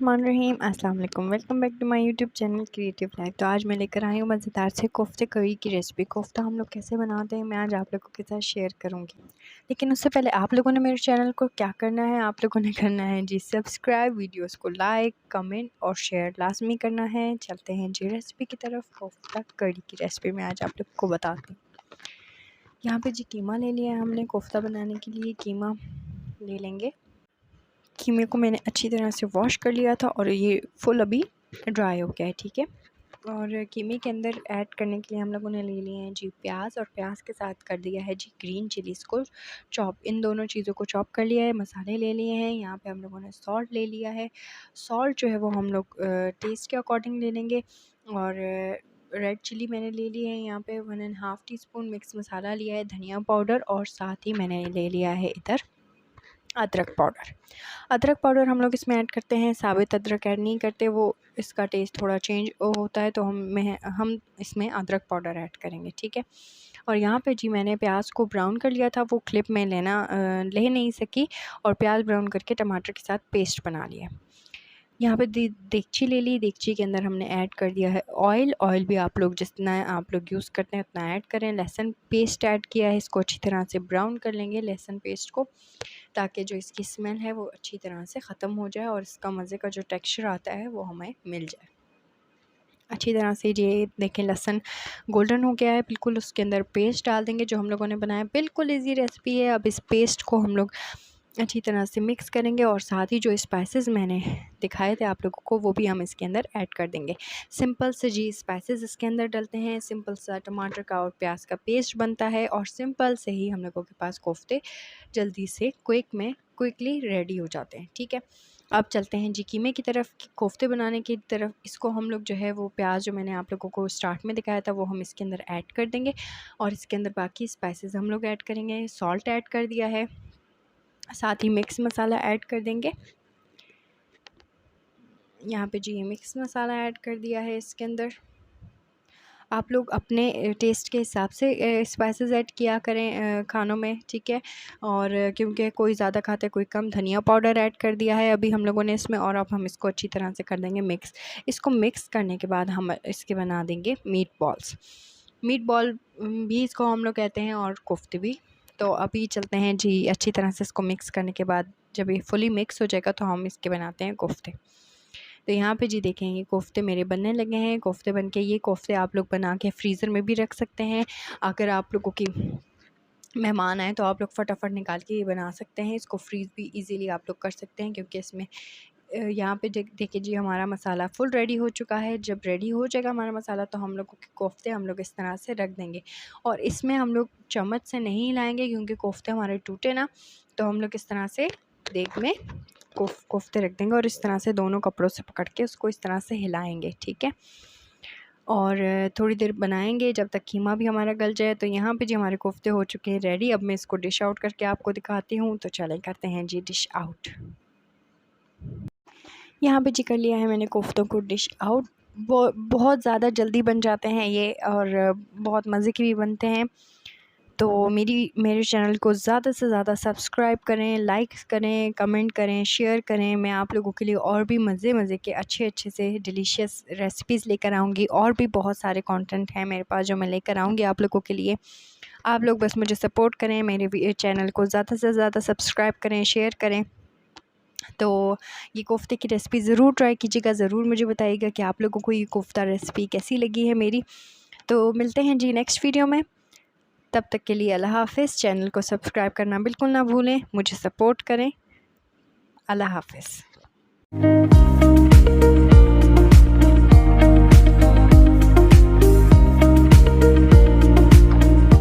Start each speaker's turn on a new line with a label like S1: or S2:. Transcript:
S1: बिस्मिल्लाहिर्रहमानिर्रहीम। अस्सलाम वालेकुम। Welcome back to my YouTube channel creative life. तो आज मैं लेकर आई हूँ मज़ेदार से कोफ्ते करी की रेसिपी। कोफ्ता हम लोग कैसे बनाते हैं मैं आज आप लोगों के साथ शेयर करूँगी। लेकिन उससे पहले आप लोगों ने मेरे चैनल को क्या करना है, आप लोगों ने करना है जी सब्सक्राइब, वीडियोज़ को लाइक, कमेंट और शेयर लाजमी करना है। चलते हैं जी रेसिपी की तरफ। कोफ्ता करी की रेसिपी मैं आज आप लोग को बताती हूँ। यहाँ पर जी कीमा ले लिया है हमने। कोफ्ता बनाने के लिए कीमा ले लेंगे। कीमे को मैंने अच्छी तरह से वॉश कर लिया था और ये फुल अभी ड्राई हो गया है, ठीक है। और कीमे के अंदर ऐड करने के लिए हम लोगों ने ले लिए हैं जी प्याज, और प्याज के साथ कर दिया है जी ग्रीन चिलीज़ को चॉप। इन दोनों चीज़ों को चॉप कर लिया है। मसाले ले लिए हैं। यहाँ पे हम लोगों ने सॉल्ट ले लिया है। सॉल्ट जो है वो हम लोग टेस्ट के अकॉर्डिंग ले लेंगे। और रेड चिली मैंने ले ली है यहाँ पे 1.5 टीस्पून। मिक्स मसाला लिया है, धनिया पाउडर, और साथ ही मैंने ले लिया है इधर अदरक पाउडर। अदरक पाउडर हम लोग इसमें ऐड करते हैं, साबित अदरक ऐड नहीं करते, वो इसका टेस्ट थोड़ा चेंज होता है, तो हम इसमें अदरक पाउडर ऐड करेंगे, ठीक है। और यहाँ पे जी मैंने प्याज को ब्राउन कर लिया था, वो क्लिप में ले नहीं सकी, और प्याज ब्राउन करके टमाटर के साथ पेस्ट बना लिया। यहाँ पे देगची ले ली। देगची के अंदर हमने ऐड कर दिया है ऑयल। ऑयल भी आप लोग जितना आप लोग यूज़ करते हैं उतना ऐड करें। लहसुन पेस्ट ऐड किया है, इसको अच्छी तरह से ब्राउन कर लेंगे लहसुन पेस्ट को, ताकि जो इसकी स्मेल है वो अच्छी तरह से ख़त्म हो जाए और इसका मज़े का जो टेक्सचर आता है वो हमें मिल जाए अच्छी तरह से। ये देखें लहसुन गोल्डन हो गया है बिल्कुल। उसके अंदर पेस्ट डाल देंगे जो हम लोगों ने बनाया। बिल्कुल इजी रेसिपी है। अब इस पेस्ट को हम लोग अच्छी तरह से मिक्स करेंगे, और साथ ही जो स्पाइसेस मैंने दिखाए थे आप लोगों को वो भी हम इसके अंदर ऐड कर देंगे। सिंपल से जी स्पाइसेस इसके अंदर डलते हैं। सिंपल सा टमाटर का और प्याज का पेस्ट बनता है, और सिंपल से ही हम लोगों के पास कोफ्ते जल्दी से क्विकली रेडी हो जाते हैं, ठीक है। अब चलते हैं जी कीमे की तरफ, कोफ्ते बनाने की तरफ। इसको हम लोग जो है वो प्याज जो मैंने आप लोगों को स्टार्ट में दिखाया था वो हम इसके अंदर ऐड कर देंगे, और इसके अंदर बाकी स्पाइसेस हम लोग ऐड करेंगे। सॉल्ट ऐड कर दिया है, साथ ही मिक्स मसाला ऐड कर देंगे। यहाँ पे जी ये मिक्स मसाला ऐड कर दिया है इसके अंदर। आप लोग अपने टेस्ट के हिसाब से स्पाइसेस ऐड किया करें खानों में, ठीक है। और क्योंकि कोई ज़्यादा खाता है कोई कम। धनिया पाउडर ऐड कर दिया है अभी हम लोगों ने इसमें, और अब हम इसको अच्छी तरह से कर देंगे मिक्स। इसको मिक्स करने के बाद हम इसके बना देंगे मीट बॉल्स। मीट बॉल भी इसको हम लोग कहते हैं, और कोफ्ते भी। तो अभी चलते हैं जी अच्छी तरह से इसको मिक्स करने के बाद जब ये फुली मिक्स हो जाएगा तो हम इसके बनाते हैं कोफ्ते। तो यहाँ पे जी देखें ये कोफ्ते मेरे बनने लगे हैं। कोफ्ते बन के ये कोफ्ते आप लोग बना के फ्रीज़र में भी रख सकते हैं। अगर आप लोगों की मेहमान आए तो आप लोग फटाफट निकाल के ये बना सकते हैं। इसको फ्रीज़ भी इजीली आप लोग कर सकते हैं, क्योंकि इसमें यहाँ पे देखिए जी हमारा मसाला फुल रेडी हो चुका है। जब रेडी हो जाएगा हमारा मसाला तो हम लोगों के कोफ्ते हम लोग इस तरह से रख देंगे, और इसमें हम लोग चम्मच से नहीं हिलाएंगे क्योंकि कोफ्ते हमारे टूटे ना। तो हम लोग इस तरह से देग में कोफ्ते रख देंगे, और इस तरह से दोनों कपड़ों से पकड़ के उसको इस तरह से हिलाएंगे, ठीक है। और थोड़ी देर बनाएंगे जब तक कीमा भी हमारा गल जाए। तो यहाँ पे जी हमारे कोफ्ते हो चुके हैं रेडी। अब मैं इसको डिश आउट करके आपको दिखाती हूँ। तो चलें करते हैं जी डिश आउट। यहाँ पे जी कर लिया है मैंने कोफ्तों को डिश आउट। बहुत ज़्यादा जल्दी बन जाते हैं ये, और बहुत मज़े के भी बनते हैं। तो मेरे चैनल को ज़्यादा से ज़्यादा सब्सक्राइब करें, लाइक करें, कमेंट करें, शेयर करें। मैं आप लोगों के लिए और भी मज़े के अच्छे से डिलीशियस रेसिपीज़ लेकर आऊँगी, और भी बहुत सारे कंटेंट हैं मेरे पास जो मैं लेकर आऊँगी आप लोगों के लिए। आप लोग बस मुझे सपोर्ट करें, मेरे चैनल को ज़्यादा से ज़्यादा सब्सक्राइब करें, शेयर करें। तो ये कोफ्ते की रेसिपी ज़रूर ट्राई कीजिएगा। ज़रूर मुझे बताइएगा कि आप लोगों को ये कोफ्ता रेसिपी कैसी लगी है मेरी। तो मिलते हैं जी नेक्स्ट वीडियो में। तब तक के लिए अल्लाह हाफ़िज़। चैनल को सब्सक्राइब करना बिल्कुल ना भूलें, मुझे सपोर्ट करें। अल्लाह हाफ़िज़।